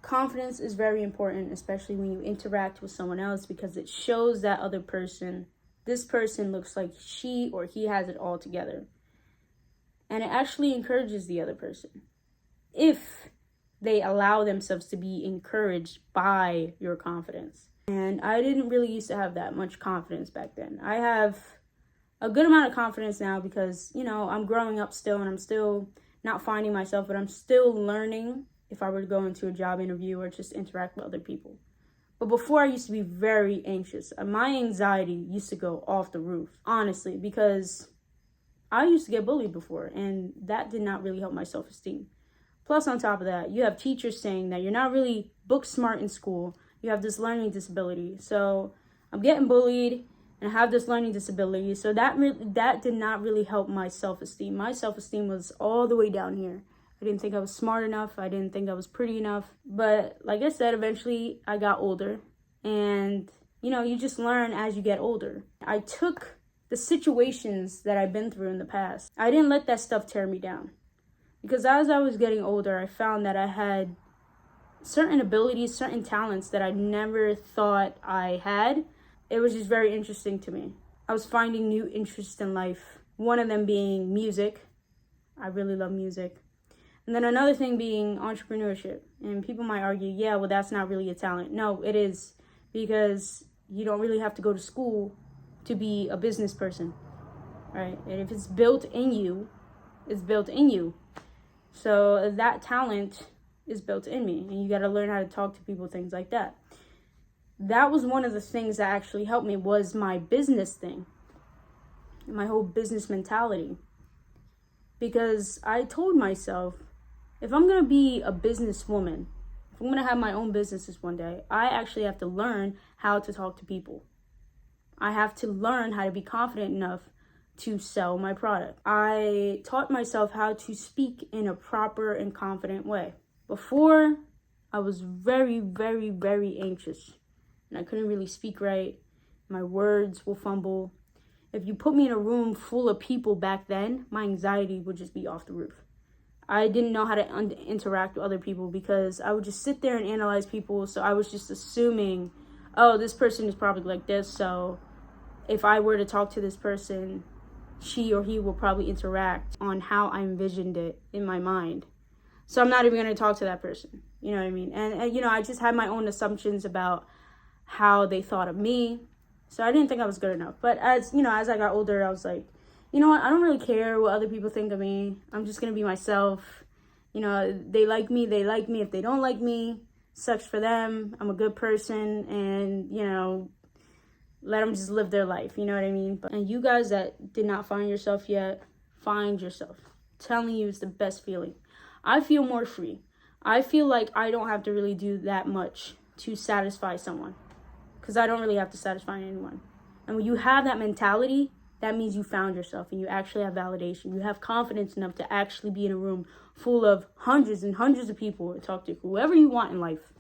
Confidence is very important, especially when you interact with someone else, because it shows that other person, this person looks like she or he has it all together. And it actually encourages the other person, if they allow themselves to be encouraged by your confidence. And I didn't really used to have that much confidence back then. I have a good amount of confidence now because, I'm growing up still and I'm still not finding myself, but I'm still learning if I were to go into a job interview or just interact with other people. But before, I used to be very anxious. My anxiety used to go off the roof, honestly, because I used to get bullied before, and that did not really help my self-esteem. Plus, on top of that, you have teachers saying that you're not really book smart in school. You have this learning disability. So I'm getting bullied and I have this learning disability. So that did not really help my self-esteem. My self-esteem was all the way down here. I didn't think I was smart enough. I didn't think I was pretty enough. But like I said, eventually I got older. And, you just learn as you get older. I took the situations that I've been through in the past. I didn't let that stuff tear me down. Because as I was getting older, I found that I had certain abilities, certain talents that I never thought I had. It was just very interesting to me. I was finding new interests in life. One of them being music. I really love music. And then another thing being entrepreneurship. And people might argue, yeah, well, that's not really a talent. No, it is, because you don't really have to go to school to be a business person, right? And if it's built in you, it's built in you. So that talent is built in me, and you got to learn how to talk to people, things like that. That was one of the things that actually helped me, was my business thing, my whole business mentality. Because I told myself, if I'm going to be a businesswoman, if I'm going to have my own businesses one day, I actually have to learn how to talk to people. I have to learn how to be confident enough to sell my product. I taught myself how to speak in a proper and confident way. Before, I was very, very, very anxious, and I couldn't really speak right. My words will fumble. If you put me in a room full of people back then, my anxiety would just be off the roof. I didn't know how to interact with other people because I would just sit there and analyze people. So I was just assuming, oh, this person is probably like this. So if I were to talk to this person, she or he will probably interact on how I envisioned it in my mind. So I'm not even going to talk to that person. You know what I mean? And I just had my own assumptions about how they thought of me. So I didn't think I was good enough. But as I got older, I was like, you know what? I don't really care what other people think of me. I'm just going to be myself. They like me. They like me. If they don't like me, sucks for them. I'm a good person. And, let them just live their life. You know what I mean? And you guys that did not find yourself yet, find yourself. I'm telling you, it's the best feeling. I feel more free. I feel like I don't have to really do that much to satisfy someone, because I don't really have to satisfy anyone. And when you have that mentality, that means you found yourself and you actually have validation. You have confidence enough to actually be in a room full of hundreds and hundreds of people and talk to whoever you want in life.